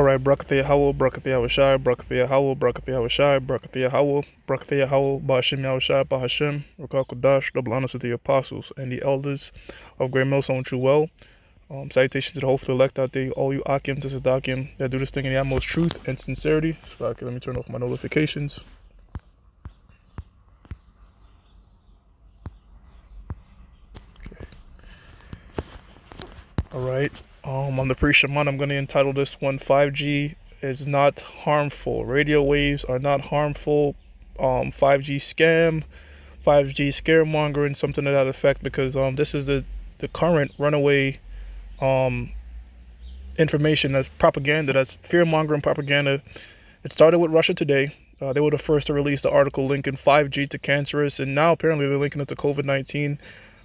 All right, Brakathiya Howell, Brakathiya Hawashai, Brakathiya Howell, Brakathiya Hawashai, Brakathiya Howell, Brakathiya Howell, Bahashim Yahushai, Bahashim, Rakal Kodash, double honors to the apostles and the elders of Great Millstone True Well. Salutations to the hopeful elect out there, all you Akim to Sadakim that do this thing in the utmost truth and sincerity. So, okay, let me turn off my notifications. Okay. All right. On the pre-Shaman, I'm going to entitle this one 5G is not harmful. Radio waves are not harmful. 5G scam, 5G scaremongering, something to that effect, because this is the current runaway um, information, that's propaganda, that's fear-mongering propaganda. It started with Russia Today. They were the first to release the article linking 5G to cancerous, and now apparently they're linking it to COVID-19.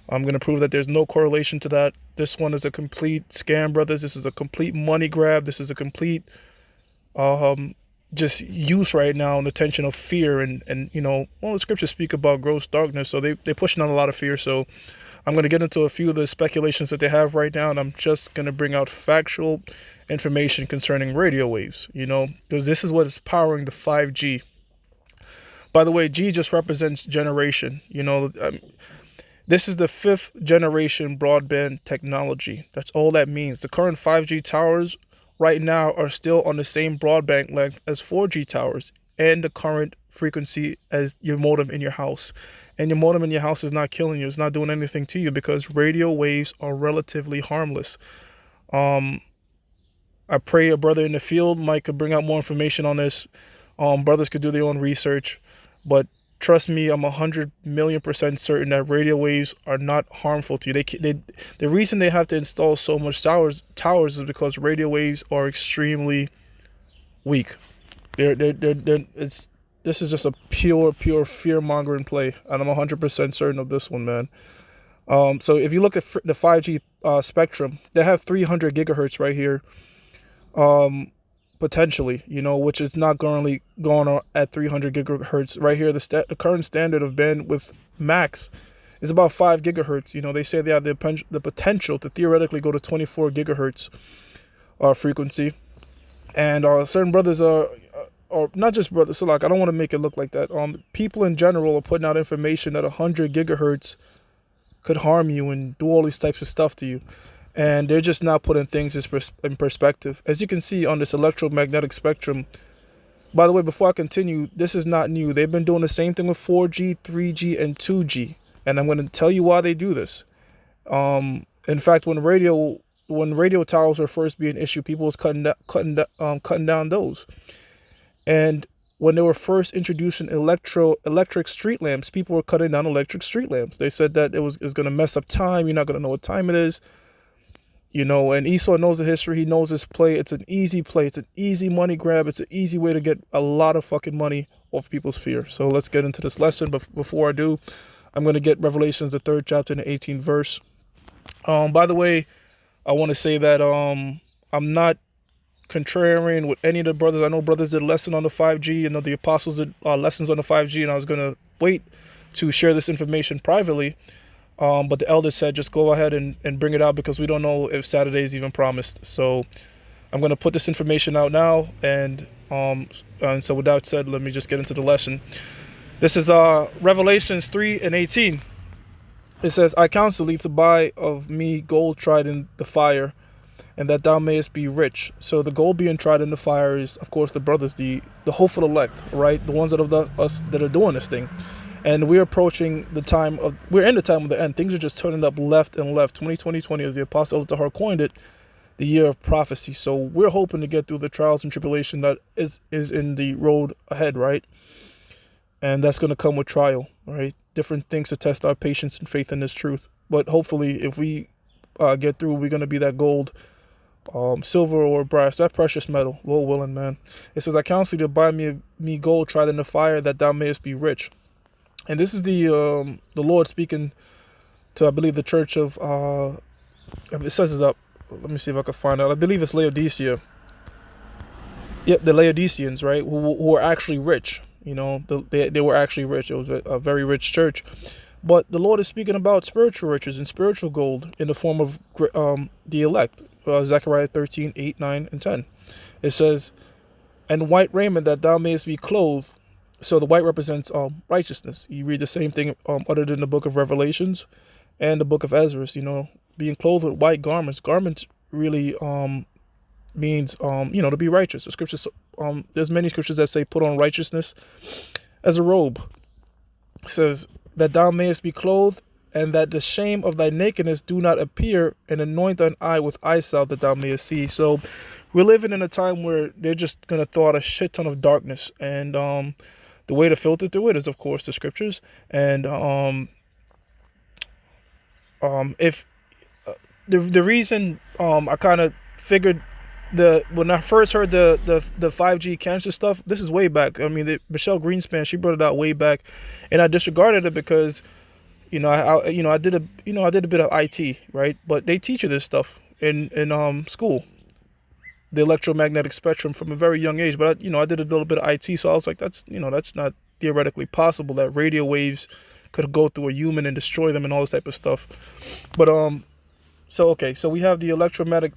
I'm going to prove that there's no correlation to that. This one is a complete scam, brothers. This is a complete money grab. This is a complete just use right now and attention of fear. And the scriptures speak about gross darkness, so they're pushing on a lot of fear. So I'm going to get into a few of the speculations that they have right now, and I'm just going to bring out factual information concerning radio waves, because this is what is powering the 5G. By the way, G just represents generation, this is the 5th generation broadband technology. That's all that means. The current 5G towers right now are still on the same broadband length as 4G towers and the current frequency as your modem in your house. And your modem in your house is not killing you. It's not doing anything to you because radio waves are relatively harmless. I pray a brother in the field, Mike, could bring out more information on this. Brothers could do their own research. But trust me, I'm 100,000,000% certain that radio waves are not harmful to you. The reason they have to install so much towers is because radio waves are extremely weak. This is just a pure fear-mongering play, and I'm 100% certain of this one, man. So if you look at the 5G spectrum, they have 300 gigahertz right here. Potentially, which is not currently going on at 300 gigahertz. Right here, the current standard of bandwidth max is about 5 gigahertz. They say they have the potential to theoretically go to 24 gigahertz frequency. And certain brothers or not just brothers, so like I don't want to make it look like that. People in general are putting out information that 100 gigahertz could harm you and do all these types of stuff to you. And they're just not putting things in perspective. As you can see on this electromagnetic spectrum, by the way, before I continue, this is not new. They've been doing the same thing with 4G, 3G, and 2G. And I'm going to tell you why they do this. In fact, when radio towers were first being issued, people was cutting down those. And when they were first introducing electric street lamps, people were cutting down electric street lamps. They said that it's going to mess up time. You're not going to know what time it is. And Esau knows the history. He knows this play. It's an easy play. It's an easy money grab. It's an easy way to get a lot of fucking money off people's fear. So let's get into this lesson. But before I do, I'm going to get Revelations, the 3rd chapter and the 18th verse. By the way, I want to say that I'm not contrarian with any of the brothers. I know brothers did a lesson on the 5G. The apostles did lessons on the 5G. And I was going to wait to share this information privately. But the elders said just go ahead and bring it out because we don't know if Saturday is even promised. So I'm going to put this information out now. And so with that said, let me just get into the lesson. This is Revelations 3 and 18. It says, I counsel thee to buy of me gold tried in the fire, and that thou mayest be rich. So the gold being tried in the fire is, of course, the brothers, the hopeful elect, right? The ones that are doing this thing. And we're approaching we're in the time of the end. Things are just turning up left and left. 2020, as the Apostle Tahar coined it, the year of prophecy. So we're hoping to get through the trials and tribulation that is in the road ahead, right? And that's going to come with trial, right? Different things to test our patience and faith in this truth. But hopefully, if we get through, we're going to be that gold, silver or brass, that precious metal, Lord willing, man. It says, I counsel you to buy me gold tried in the fire, that thou mayest be rich. And this is the Lord speaking to, I believe, the church of, it says it's up. Let me see if I can find out. I believe it's Laodicea. Yep, the Laodiceans, right, who are actually rich. They were actually rich. It was a very rich church. But the Lord is speaking about spiritual riches and spiritual gold in the form of the elect. Zechariah 13, 8, 9, and 10. It says, and white raiment that thou mayest be clothed. So the white represents righteousness. You read the same thing uttered in the book of Revelations and the book of Ezra. Being clothed with white garments. Garments really means to be righteous. The scriptures, there's many scriptures that say put on righteousness as a robe. It says that thou mayest be clothed, and that the shame of thy nakedness do not appear, and anoint thine eye with eye salve that thou mayest see. So we're living in a time where they're just gonna throw out a shit ton of darkness, and the way to filter through it is, of course, the scriptures. And if the reason I kind of figured when I first heard the 5G cancer stuff, this is way back. I mean, Michelle Greenspan, she brought it out way back, and I disregarded it because I did a bit of IT, right? But they teach you this stuff in school, the electromagnetic spectrum, from a very young age. But I did a little bit of IT, so I was like, that's not theoretically possible that radio waves could go through a human and destroy them and all this type of stuff. But so we have the electromagnetic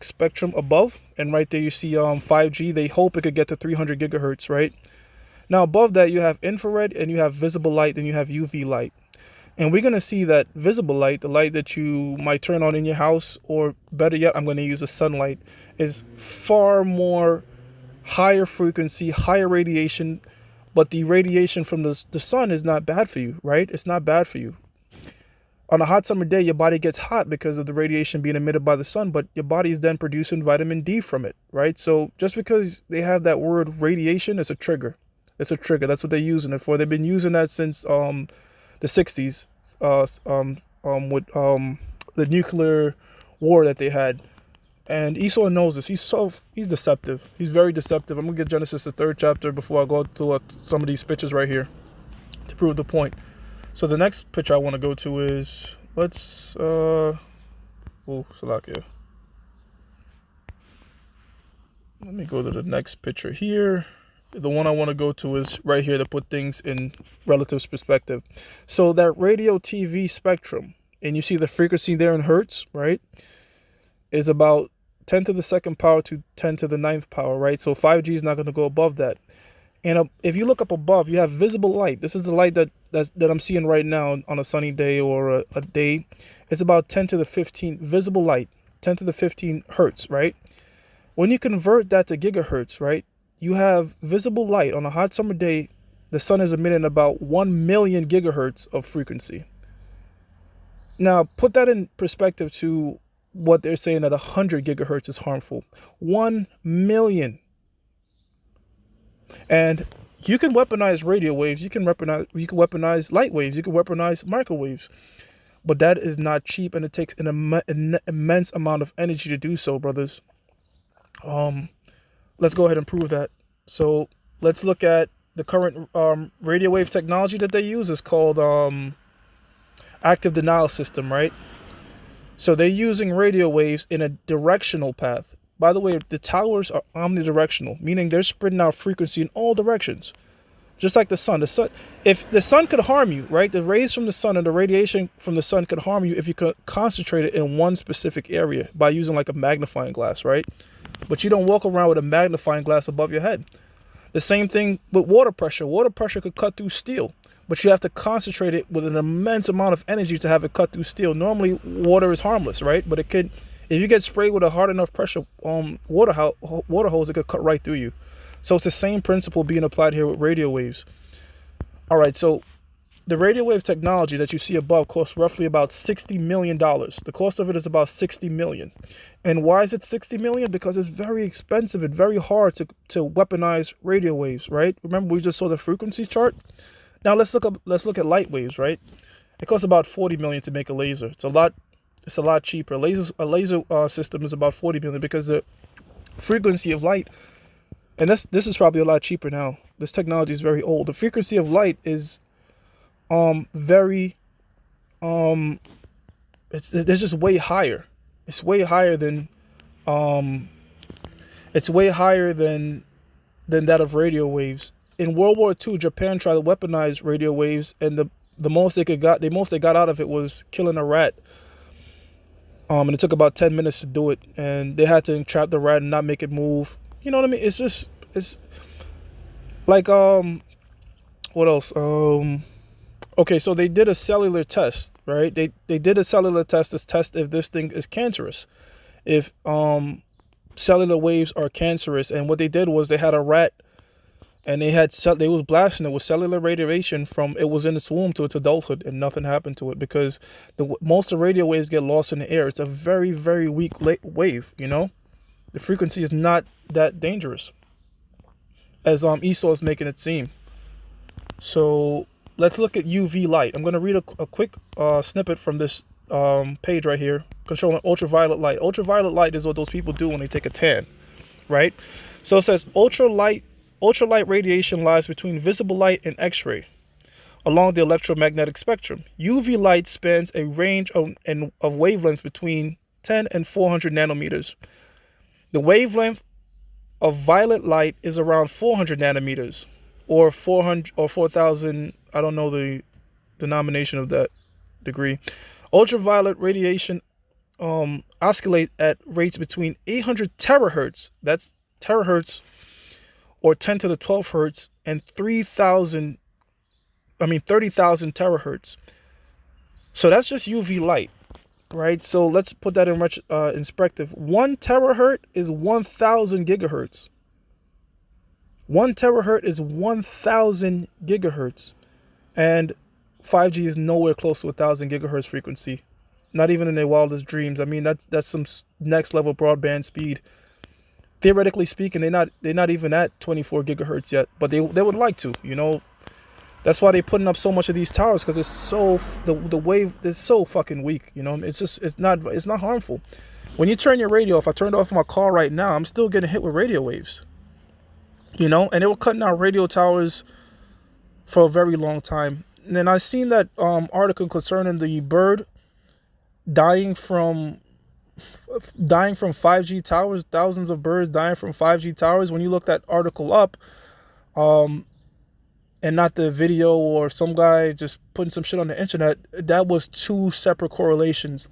spectrum above, and right there you see 5G. They hope it could get to 300 gigahertz, right? Now above that you have infrared, and you have visible light, and you have UV light. And we're going to see that visible light, the light that you might turn on in your house, or better yet, I'm going to use the sunlight, is far more higher frequency, higher radiation. But the radiation from the sun is not bad for you, right? It's not bad for you. On a hot summer day, your body gets hot because of the radiation being emitted by the sun, but your body is then producing vitamin D from it, right? So just because they have that word radiation, it's a trigger. It's a trigger. That's what they're using it for. They've been using that since the 60s with the nuclear war that they had. And Esau knows this. He's deceptive. He's very deceptive. I'm going to get Genesis, the 3rd chapter, before I go through some of these pictures right here to prove the point. So the next picture I want to go to is, Salakia. Let me go to the next picture here. The one I want to go to is right here to put things in relative perspective. So that radio TV spectrum, and you see the frequency there in hertz, right, is about 10 to the 2nd power to 10 to the 9th power, right? So 5G is not going to go above that. And if you look up above, you have visible light. This is the light that I'm seeing right now on a sunny day or a day. It's about 10 to the 15 visible light, 10 to the 15 hertz, right? When you convert that to gigahertz, right, you have visible light on a hot summer day. The sun is emitting about 1 million gigahertz of frequency. Now, put that in perspective to what they're saying that 100 gigahertz is harmful. 1 million. And you can weaponize radio waves. You can weaponize light waves. You can weaponize microwaves. But that is not cheap, and it takes an immense amount of energy to do so, brothers. Let's go ahead and prove that. So let's look at the current radio wave technology that they use. Is called active denial system, right? So they're using radio waves in a directional path. By the way, the towers are omnidirectional, meaning they're spreading out frequency in all directions. Just like the sun. If the sun could harm you, right? The rays from the sun and the radiation from the sun could harm you if you could concentrate it in one specific area by using like a magnifying glass, right? But you don't walk around with a magnifying glass above your head. The same thing with water pressure. Water pressure could cut through steel, but you have to concentrate it with an immense amount of energy to have it cut through steel. Normally, water is harmless, right? But it could, if you get sprayed with a hard enough pressure water hose, it could cut right through you. So it's the same principle being applied here with radio waves. All right, so the radio wave technology that you see above costs roughly about $60 million. The cost of it is about $60 million. And why is it $60 million? Because it's very expensive and very hard to weaponize radio waves, right? Remember, we just saw the frequency chart. Now let's look at light waves, right? It costs about $40 million to make a laser. It's a lot cheaper. A laser system is about $40 million because the frequency of light, and this is probably a lot cheaper now. This technology is very old. The frequency of light is it's just way higher. It's way higher than that of radio waves. In World War II, Japan tried to weaponize radio waves, and the most they got out of it was killing a rat. And it took about 10 minutes to do it, and they had to entrap the rat and not make it move. You know what I mean? It's like what else? Okay, so they did a cellular test, right? They did a cellular test to test if this thing is cancerous, if cellular waves are cancerous. And what they did was they had a rat, and they was blasting it with cellular radiation from it was in its womb to its adulthood, and nothing happened to it because most of the radio waves get lost in the air. It's a very, very weak wave. You know, the frequency is not that dangerous as Esau is making it seem. So let's look at UV light. I'm going to read a quick snippet from this page right here, controlling ultraviolet light. Ultraviolet light is what those people do when they take a tan, right? So it says ultralight radiation lies between visible light and X-ray along the electromagnetic spectrum. UV light spans a range of wavelengths between 10 and 400 nanometers. The wavelength of violet light is around 400 nanometers, or 400 or 4,000. I don't know the denomination of that degree. Ultraviolet radiation oscillate at rates between 800 terahertz. That's terahertz, or 10 to the 12 hertz, and 30,000 terahertz. So that's just UV light, right? So let's put that in perspective. 1 terahertz is 1,000 gigahertz. 1 terahertz is 1,000 gigahertz. And 5G is nowhere close to 1,000 gigahertz frequency. Not even in their wildest dreams. I mean, that's some next level broadband speed. Theoretically speaking, they're not even at 24 gigahertz yet, but they would like to, you know. That's why they're putting up so much of these towers, because it's so the wave is so fucking weak, you know. It's not harmful. When you turn your radio off, I turned off my car right now, I'm still getting hit with radio waves, you know. And they were cutting out radio towers for a very long time. And then I seen that article concerning the bird dying from 5G towers, thousands of birds dying from 5G towers. When you look that article up, and not the video or some guy just putting some shit on the internet, that was two separate correlations.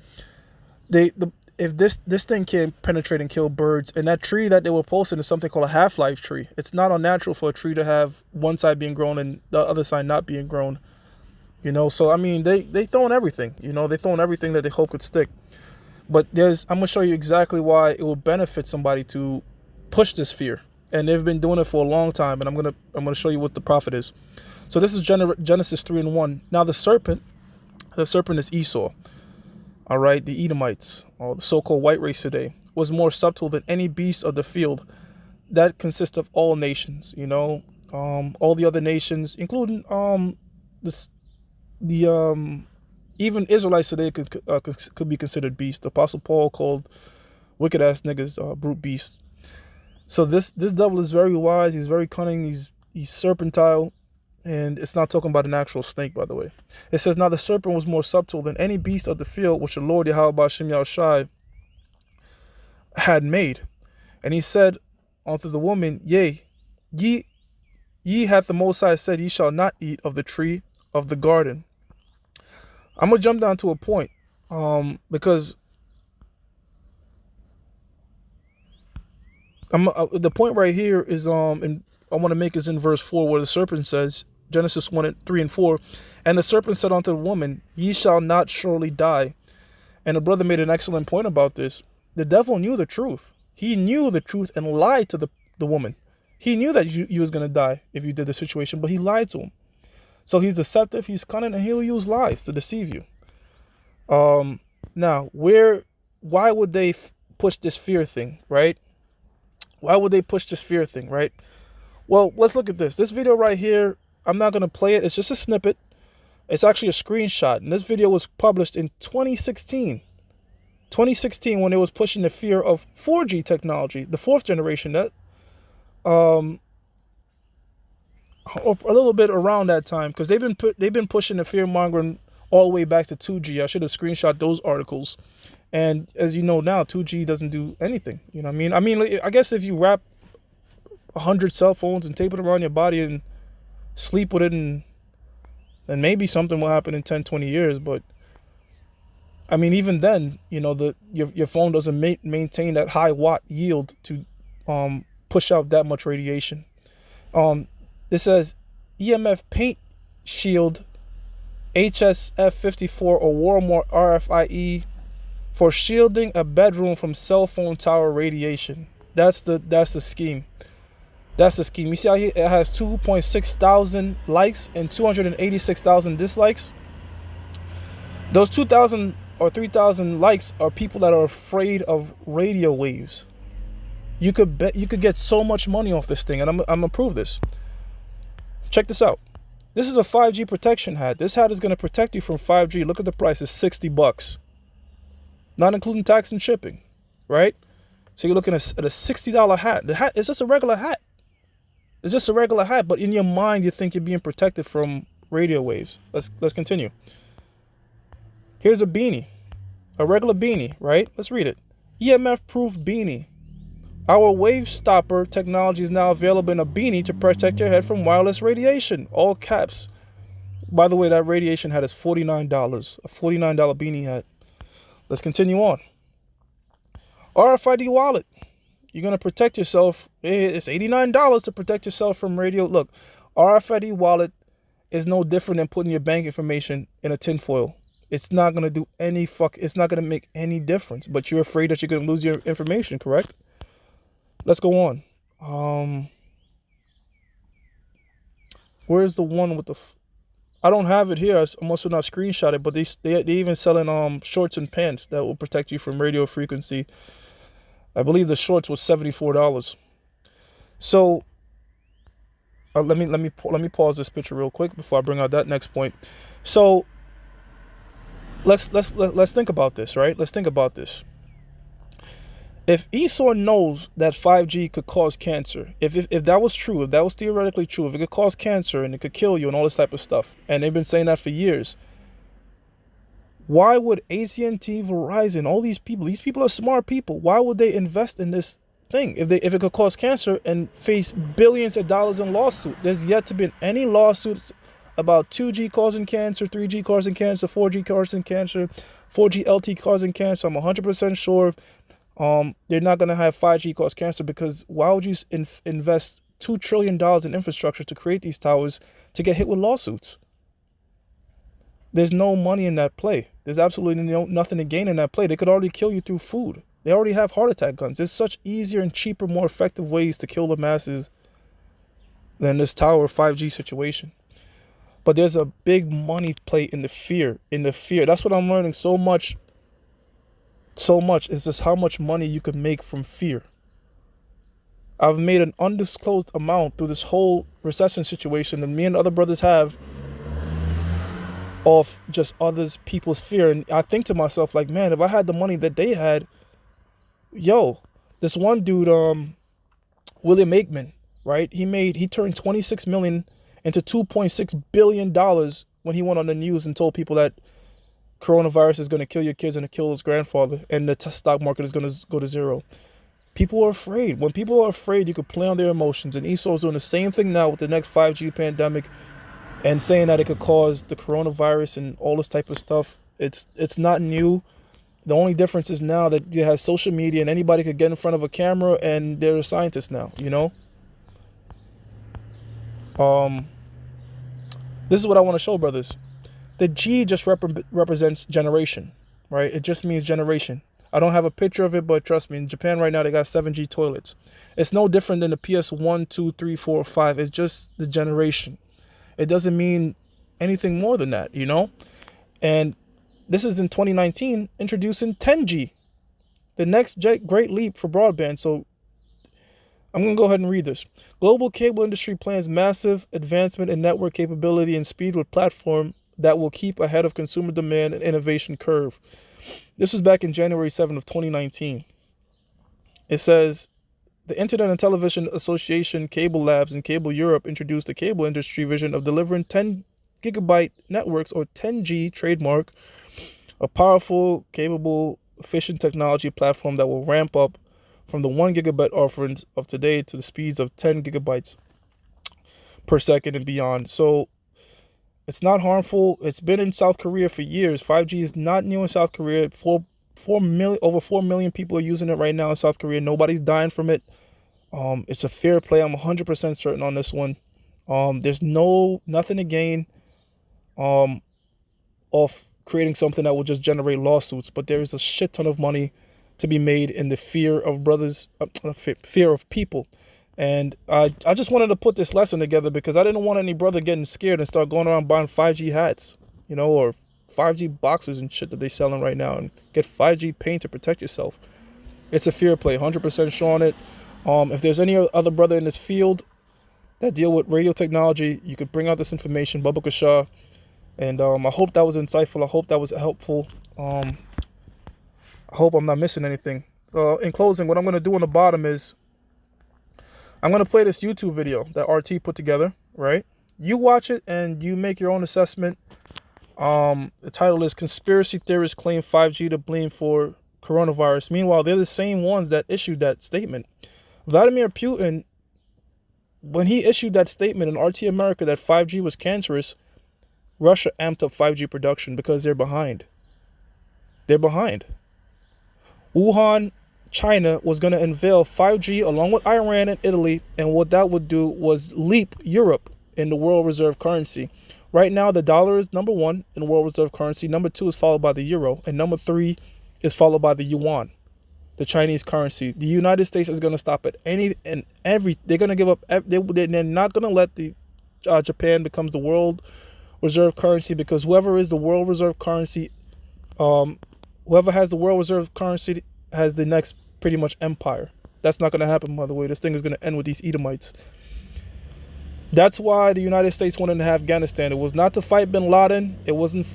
If this thing can penetrate and kill birds, and that tree that they were posting is something called a half-life tree. It's not unnatural for a tree to have one side being grown and the other side not being grown. You know, so I mean, they throwing everything. You know, they throwing everything that they hope could stick. But I'm gonna show you exactly why it will benefit somebody to push this fear, and they've been doing it for a long time. And I'm gonna show you what the profit is. So this is Genesis 3:1. Now the serpent is Esau. All right, the Edomites, or the so-called white race today, was more subtle than any beast of the field. That consists of all nations. You know, all the other nations, including even Israelites today could be considered beasts. The Apostle Paul called wicked ass niggas brute beasts. So this devil is very wise. He's very cunning. He's serpentile, and it's not talking about an actual snake, by the way. It says, now the serpent was more subtle than any beast of the field which the Lord Yahweh Ba'ashem Yahushai had made. And he said unto the woman, yea, ye hath the Most High said, ye shall not eat of the tree of the garden. I'm gonna jump down to a point, because the point right here is and I want to make is in verse 4, where the serpent says, Genesis 1:3-4, and the serpent said unto the woman, ye shall not surely die. And the brother made an excellent point about this. The devil knew the truth. He knew the truth and lied to the woman. He knew that you was gonna die if you did the situation, but he lied to him. So he's deceptive, he's cunning, and he'll use lies to deceive you. Now, why would they push this fear thing, right? Why would they push this fear thing, right? Well, let's look at this. This video right here, I'm not going to play it. It's just a snippet. It's actually a screenshot. And this video was published in 2016. 2016, when it was pushing the fear of 4G technology, the fourth generation, that a little bit around that time, because they've been pushing the fear mongering all the way back to 2G. I should have screenshot those articles. And as you know now, 2G doesn't do anything. You know what I mean? I mean, I guess if you wrap 100 cell phones and tape it around your body and sleep with it, and then maybe something will happen in 10, 20 years. But I mean, even then, your phone doesn't maintain that high watt yield to push out that much radiation. Um, this says EMF paint shield HSF54 or Warmore RFIE for shielding a bedroom from cell phone tower radiation. That's the scheme. That's the scheme. You see how it has 2.6 thousand likes and 286,000 dislikes? Those 2,000 or 3,000 likes are people that are afraid of radio waves. You could get so much money off this thing, and I'm gonna prove this. Check this out. This is a 5G protection hat. This hat is gonna protect you from 5G. Look at the price. It's $60, not including tax and shipping, right? So you're looking at a $60 hat. The hat is just a regular hat. It's just a regular hat, but in your mind you think you're being protected from radio waves. Let's continue. Here's a beanie, a regular beanie, right? Let's read it. EMF-proof beanie. Our wave stopper technology is now available in a beanie to protect your head from wireless radiation. All caps. By the way, that radiation hat is $49. A $49 beanie hat. Let's continue on. RFID wallet. You're going to protect yourself. It's $89 to protect yourself from radio. Look, RFID wallet is no different than putting your bank information in a tinfoil. It's not going to do it's not going to make any difference. But you're afraid that you're going to lose your information, correct? Let's go on. Where's the one with the... I don't have it here. I must have not screenshot it. But they even selling shorts and pants that will protect you from radio frequency. I believe the shorts was $74. So let me pause this picture real quick before I bring out that next point. So let's think about this, right? Let's think about this. If Esau knows that 5G could cause cancer, if that was true, if that was theoretically true, if it could cause cancer and it could kill you and all this type of stuff, and they've been saying that for years, why would AT&T, Verizon, all these people are smart people, why would they invest in this thing if it could cause cancer and face billions of dollars in lawsuit? There's yet to be any lawsuits about 2G causing cancer, 3G causing cancer, 4G causing cancer, 4G LTE causing cancer. I'm 100% sure they're not going to have 5G cause cancer, because why would you invest $2 trillion in infrastructure to create these towers to get hit with lawsuits? There's no money in that play. There's absolutely nothing to gain in that play. They could already kill you through food. They already have heart attack guns. There's such easier and cheaper, more effective ways to kill the masses than this tower 5G situation. But there's a big money play in the fear. That's what I'm learning so much is just how much money you can make from fear. I've made an undisclosed amount through this whole recession situation that me and other brothers have of just people's fear. And I think to myself, like, man, if I had the money that they had, this one dude, William Aikman, right? He turned 26 million into $2.6 billion when he went on the news and told people that coronavirus is going to kill your kids and kill his grandfather, and the stock market is going to go to zero. People are afraid. When people are afraid, you can play on their emotions. And Esau's doing the same thing now with the next 5G pandemic and saying that it could cause the coronavirus and all this type of stuff. It's not new. The only difference is now that you have social media and anybody could get in front of a camera and they're a scientist now, This is what I want to show, brothers. The G just represents generation, right? It just means generation. I don't have a picture of it, but trust me, in Japan right now, they got 7G toilets. It's no different than the PS1, 2, 3, 4, 5. It's just the generation. It doesn't mean anything more than that, And this is in 2019, introducing 10G, the next great leap for broadband. So I'm going to go ahead and read this. Global cable industry plans massive advancement in network capability and speed with platform that will keep ahead of consumer demand and innovation curve. This was back in January 7th of 2019. It says, the Internet and Television Association, Cable Labs, and Cable Europe introduced the cable industry vision of delivering 10 gigabyte networks, or 10G trademark, a powerful, capable, efficient technology platform that will ramp up from the 1 gigabyte offerings of today to the speeds of 10 gigabytes per second and beyond. So It's not harmful. It's been in South Korea for years. 5G is not new in South Korea. Over 4 million people are using it right now in South Korea. Nobody's dying from it. It's a fair play. I'm 100% certain on this one. There's nothing to gain um off creating something that will just generate lawsuits, but there is a shit ton of money to be made in the fear of fear of people. And I just wanted to put this lesson together because I didn't want any brother getting scared and start going around buying 5G hats, or 5G boxes and shit that they selling right now, and get 5G paint to protect yourself. It's a fear play, 100% showing it. If there's any other brother in this field that deal with radio technology, you could bring out this information, Bubba Kashaw. And I hope that was insightful. I hope that was helpful. I hope I'm not missing anything. In closing, what I'm going to do on the bottom is I'm going to play this YouTube video that RT put together, right? You watch it and you make your own assessment. The title is Conspiracy Theorists Claim 5G to Blame for Coronavirus. Meanwhile, they're the same ones that issued that statement. Vladimir Putin, when he issued that statement in RT America that 5G was cancerous, Russia amped up 5G production because they're behind. They're behind. Wuhan, China was going to unveil 5G along with Iran and Italy, and what that would do was leap Europe in the world reserve currency. Right now, the dollar is number one in world reserve currency. Number two is followed by the euro, and number three is followed by the yuan, the Chinese currency. The United States is going to stop at any and every. They're going to give up. They're not going to let the Japan becomes the world reserve currency, because whoever is the world reserve currency, whoever has the world reserve currency has the next pretty much empire. That's not going to happen, by the way. This thing is going to end with these Edomites. That's why the United States went into Afghanistan. It was not to fight bin Laden. It wasn't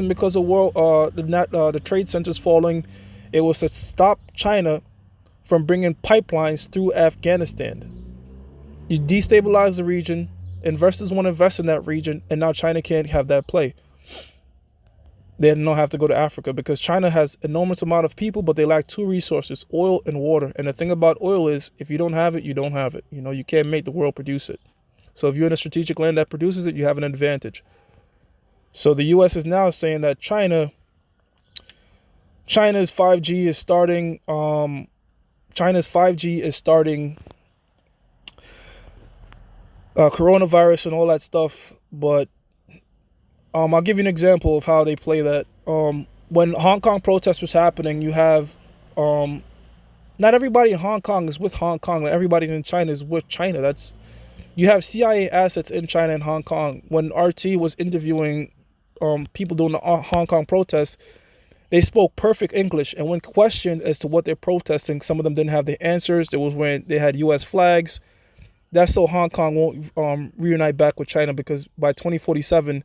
because of the trade centers falling. It was to stop China from bringing pipelines through Afghanistan. You destabilize the region. Investors want to invest in that region, and now China can't have that play. They don't have to go to Africa because China has enormous amount of people, but they lack two resources: oil and water. And the thing about oil is, if you don't have it, you don't have it. You can't make the world produce it. So if you're in a strategic land that produces it, you have an advantage. So the U.S. is now saying that China's 5G is starting. China's 5G is starting coronavirus and all that stuff. But I'll give you an example of how they play that. When Hong Kong protest was happening, you have not everybody in Hong Kong is with Hong Kong. Like, everybody in China is with China. You have CIA assets in China and Hong Kong. When RT was interviewing people doing the Hong Kong protests, they spoke perfect English, and when questioned as to what they're protesting, some of them didn't have the answers. There was when they had U.S. flags. That's so Hong Kong won't reunite back with China, because by 2047,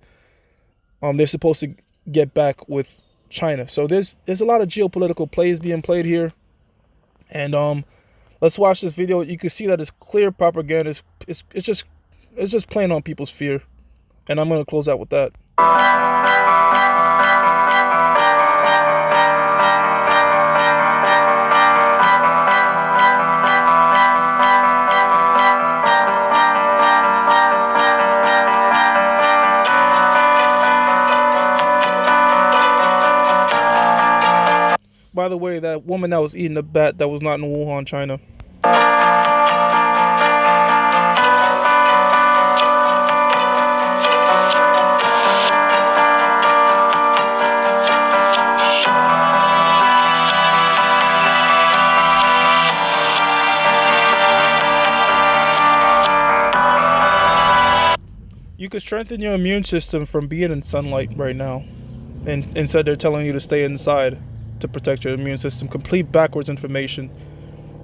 they're supposed to get back with China. So there's a lot of geopolitical plays being played here, and let's watch this video. You can see that it's clear propaganda. It's just playing on people's fear, and I'm gonna close out with that. By the way, that woman that was eating the bat, that was not in Wuhan, China. You could strengthen your immune system from being in sunlight right now. And instead they're telling you to stay inside to protect your immune system. Complete backwards information.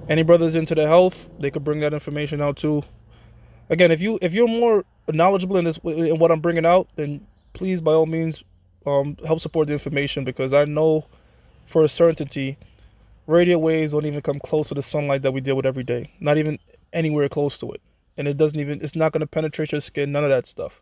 Any brothers into the health, they could bring that information out too. Again, if you're more knowledgeable in what I'm bringing out, then please, by all means, help support the information, because I know for a certainty radio waves don't even come close to the sunlight that we deal with every day. Not even anywhere close to it. And it's not going to penetrate your skin, none of that stuff.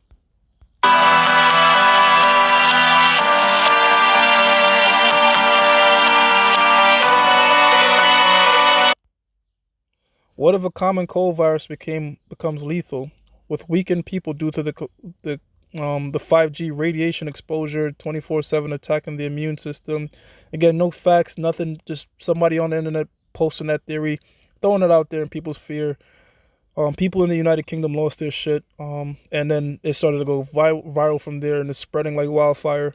What if a common cold virus becomes lethal with weakened people due to the The 5G radiation exposure, 24/7 attacking the immune system. Again, no facts, nothing. Just somebody on the internet posting that theory, throwing it out there in people's fear. People in the United Kingdom lost their shit. And then it started to go viral from there, and it's spreading like wildfire.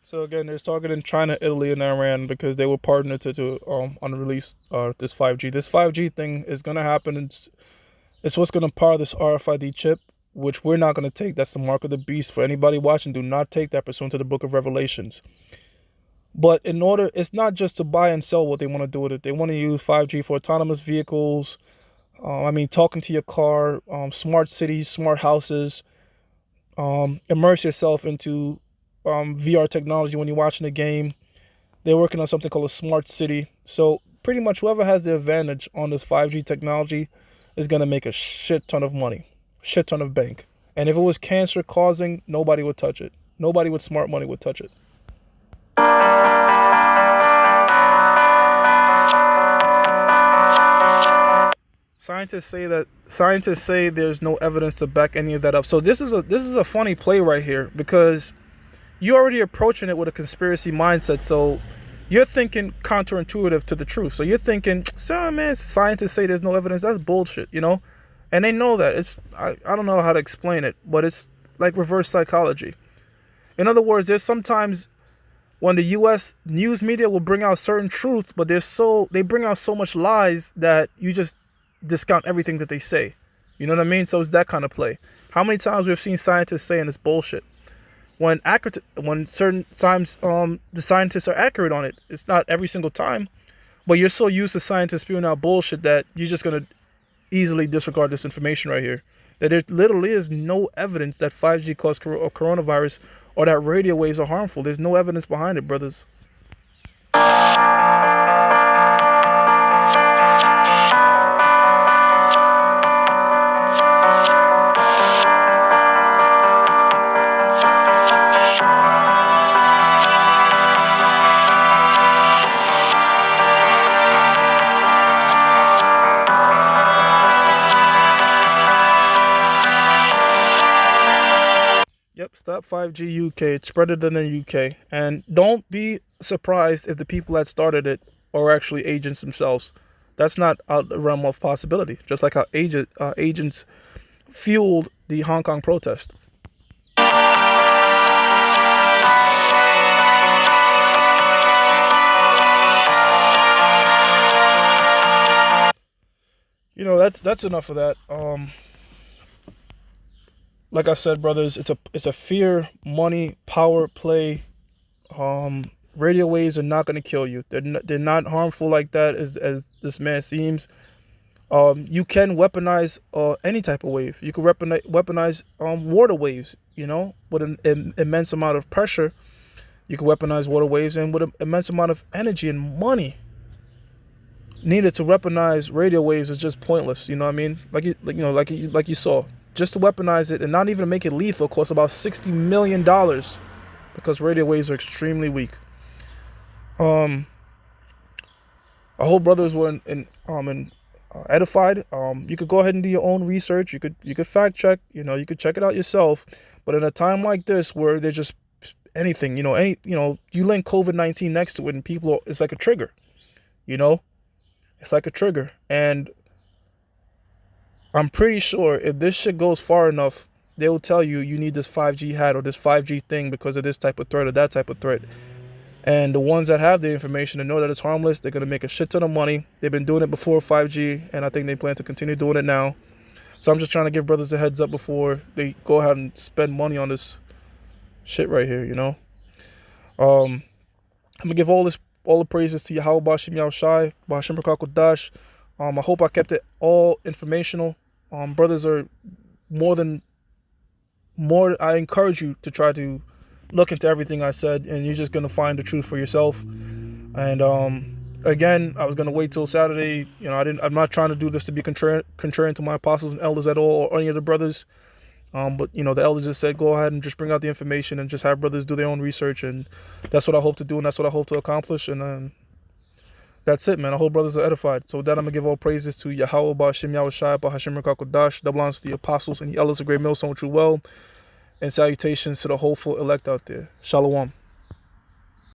So again, they're targeting China, Italy, and Iran because they were partnered to unrelease this 5G. This 5G thing is gonna happen. It's what's gonna power this RFID chip, which we're not gonna take. That's the mark of the beast. For anybody watching, do not take that pursuant to the Book of Revelations. But in order, it's not just to buy and sell what they want to do with it. They want to use 5G for autonomous vehicles. Talking to your car, smart cities, smart houses. Immerse yourself into VR technology when you're watching a game. They're working on something called a smart city. So pretty much whoever has the advantage on this 5G technology is going to make a shit ton of money, shit ton of bank. And if it was cancer causing, nobody would touch it. Nobody with smart money would touch it. Scientists say there's no evidence to back any of that up. So this is a funny play right here, because you're already approaching it with a conspiracy mindset. So you're thinking counterintuitive to the truth. So you're thinking, so man, scientists say there's no evidence. That's bullshit, you know? And they know that. I don't know how to explain it, but it's like reverse psychology. In other words, there's sometimes when the US news media will bring out certain truth, but they bring out so much lies that you just discount everything that they say. You know what I mean? So it's that kind of play. How many times we've seen scientists saying it's bullshit? When certain times the scientists are accurate on it. It's not every single time, but you're so used to scientists spewing out bullshit that you're just gonna easily disregard this information right here. That there literally is no evidence that 5G caused coronavirus or that radio waves are harmful. There's no evidence behind it, brothers. Yep, stop 5G UK. It's spreader than the UK. And don't be surprised if the people that started it are actually agents themselves. That's not out of the realm of possibility. Just like how agents fueled the Hong Kong protest. You know, that's enough of that. Like I said, brothers, it's a fear, money, power play. Radio waves are not going to kill you. They're not harmful like that as this man seems. You can weaponize any type of wave. You can weaponize water waves. You know, with an immense amount of pressure, you can weaponize water waves, and with an immense amount of energy and money needed to weaponize radio waves is just pointless. You know what I mean? Like you saw, just to weaponize it and not even to make it lethal costs about $60 million because radio waves are extremely weak. I hope brothers were edified. You could go ahead and do your own research. You could fact check. You know, you could check it out yourself. But in a time like this, where there's just anything, you link COVID-19 next to it, and it's like a trigger. You know, it's like a trigger, and I'm pretty sure if this shit goes far enough, they will tell you need this 5G hat or this 5G thing because of this type of threat or that type of threat. And the ones that have the information and know that it's harmless, they're going to make a shit ton of money. They've been doing it before 5G, and I think they plan to continue doing it now. So I'm just trying to give brothers a heads up before they go ahead and spend money on this shit right here, you know. I'm going to give all the praises to Yahweh Bashim Yahushai, Bashim Rakakodash. I hope I kept it all informational. Brothers are more than more. I encourage you to try to look into everything I said, and you're just gonna find the truth for yourself. And again, I was gonna wait till Saturday. You know, I'm not trying to do this to be contrarian to my apostles and elders at all, or any of the brothers. But you know, the elders just said go ahead and just bring out the information and just have brothers do their own research, and that's what I hope to do, and that's what I hope to accomplish. And that's it, man. I hope brothers are edified. So with that, I'm gonna give all praises to Yahweh, Ba'Shem Yahushai, Ba'Hashem Rakakodash, double honors to the apostles and the elders of Great Millstone, true well, and salutations to the hopeful elect out there. Shalom.